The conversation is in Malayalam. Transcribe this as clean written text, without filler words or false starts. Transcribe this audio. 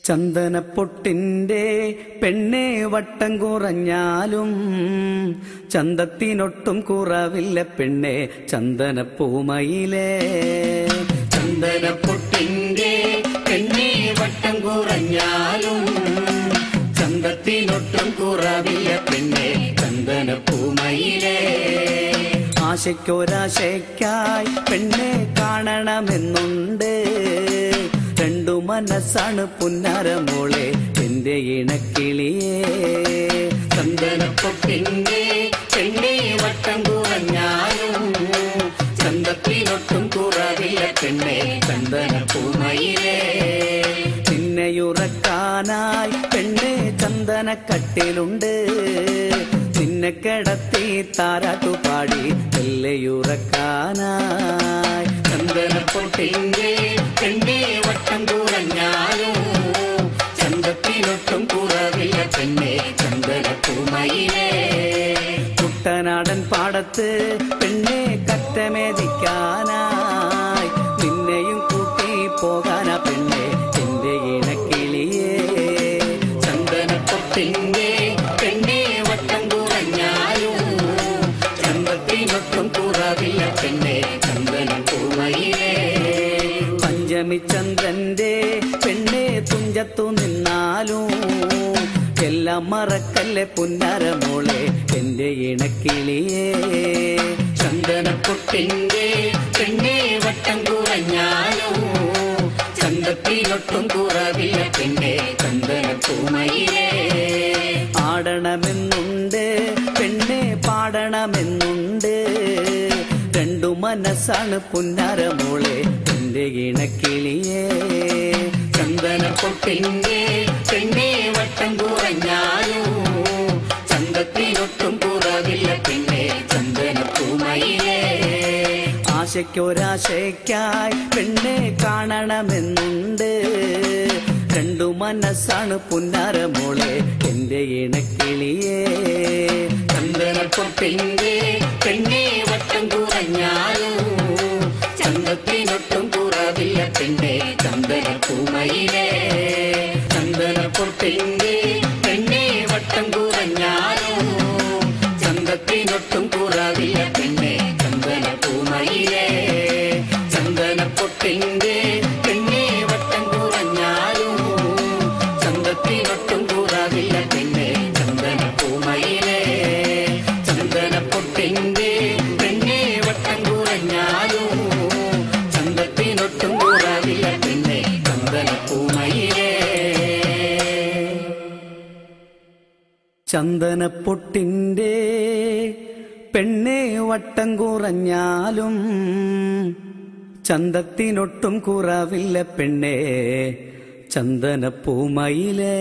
ചന്ദനപ്പൊട്ടിന്റെ പെണ്ണെ വട്ടം കുറഞ്ഞാലും ചന്തത്തിനൊട്ടും കുറവില്ല പെണ്ണെ ചന്ദനപ്പൂമയിലേ. ചന്ദനപ്പൊട്ടിന്റെ പെണ്ണെ വട്ടം കുറഞ്ഞാലും ചന്തത്തിനൊട്ടും കുറവില്ല പെണ്ണെ ചന്ദനപ്പൂമയിലേ. ആശയ്ക്കൊരാശയ്ക്കായി പെണ്ണെ കാണണമെന്നുണ്ട്, രണ്ടു മനസ്സാണ് പുന്നാരമോളെ എന്റെ ഇണക്കിളിയേ. ചന്ദനപ്പൊട്ടിന്റെ പെണ്ണെ വട്ടം കുറഞ്ഞാലും ചന്തത്തിനൊട്ടും കുറവില്ല പെണ്ണെ ചന്ദനപ്പൂമയിലേ. നിന്നെയുറക്കാനായി പെണ്ണെ ചന്ദനക്കട്ടിലുണ്ട്, നിന്നെ കിടത്തി താരാട്ടുപാടി എല്ലയുറക്കാനായി. ചന്ദനപ്പൊട്ടിന്റെ പെണ്ണെ വട്ടം കുറഞ്ഞാലും ചന്തത്തിനൊട്ടും കുറവില്ല പെണ്ണെ ചന്ദനപ്പൂമയിലേ. കുട്ടനാടൻ പാടത്ത് പെണ്ണെ കറ്റമേദിക്കാനായി നിന്നെയും കൂട്ടി പോകാനാ പെണ്ണെ എന്റെ ഇണക്കിളിയേ. ചന്ദനപ്പൊട്ടിന്റെ പെണ്ണെ വട്ടം കുറഞ്ഞാലും ചന്തത്തിനൊട്ടും കുറവില്ല പെണ്ണെ ചന്ദനപ്പൂമയിലേ. പഞ്ചമി ചന്ദ്രന്റെ പെണ്ണെ തുഞ്ചത്തു നിന്നാലും എല്ലാം മറക്കല്ലേ പുന്നാരമോളെ എന്റെ ഇണക്കിളിയേ. ചന്ദനപ്പൊട്ടിന്റെ പെണ്ണെ വട്ടം കുറഞ്ഞാലും ചന്തത്തിനൊട്ടും കുറവില്ല പെണ്ണെ ചന്ദനപ്പൂമയിലേ. ആടണമെന്നുണ്ട് പെണ്ണെ പാടണമെന്നുണ്ട്, രണ്ടു മനസ്സാണ് പുന്നാരമോളെ എന്റെ ഇണക്കിളിയേ. ചന്ദനപ്പൊട്ടിന്റെ പെണ്ണെ വട്ടം കുറഞ്ഞാലും ചന്തത്തിനൊട്ടും കുറവില്ല പെണ്ണെ ചന്ദനപ്പൂമയിലേ. ആശയ്ക്കൊരാശയ്ക്കായി പെണ്ണെ കാണണമെന്നുണ്ട്, രണ്ടു മനസ്സാണ് പുന്നാരമോളെ എന്റെ ഇണക്കിളിയേ. ചന്ദനപ്പൊട്ടിന്റെ പെണ്ണെ വട്ടം കുറഞ്ഞാലും ചന്തത്തിനൊട്ടും കുറവില്ല പെണ്ണെ ചന്ദനപ്പൂമയിലേ. ചന്ദനപ്പൊട്ടിന്റെ പെണ്ണെ വട്ടം കുറഞ്ഞാലും ചന്തത്തിനൊട്ടും കുറവില്ല പെണ്ണെ ചന്ദനപ്പൂമയിലേ. ചന്ദനപ്പൊട്ടിന്റെ പെണ്ണെ വട്ടം കുറഞ്ഞാലും ചന്തത്തിനൊട്ടും കുറവില്ല പെണ്ണെ ചന്ദനപ്പൂമയിലേ. ചന്ദനപ്പൊട്ടിന്റെ പെണ്ണെ വട്ടം കുറഞ്ഞാലും ചന്തത്തിനൊട്ടും കുറവില്ല പെണ്ണെ ചന്ദനപ്പൂമയിലേ. ചന്ദനപ്പൊട്ടിന്റെ പെണ്ണെ വട്ടം കുറഞ്ഞാലും ചന്തത്തിനൊട്ടും കുറവില്ല പെണ്ണെ ചന്ദനപ്പൂമയിലേ.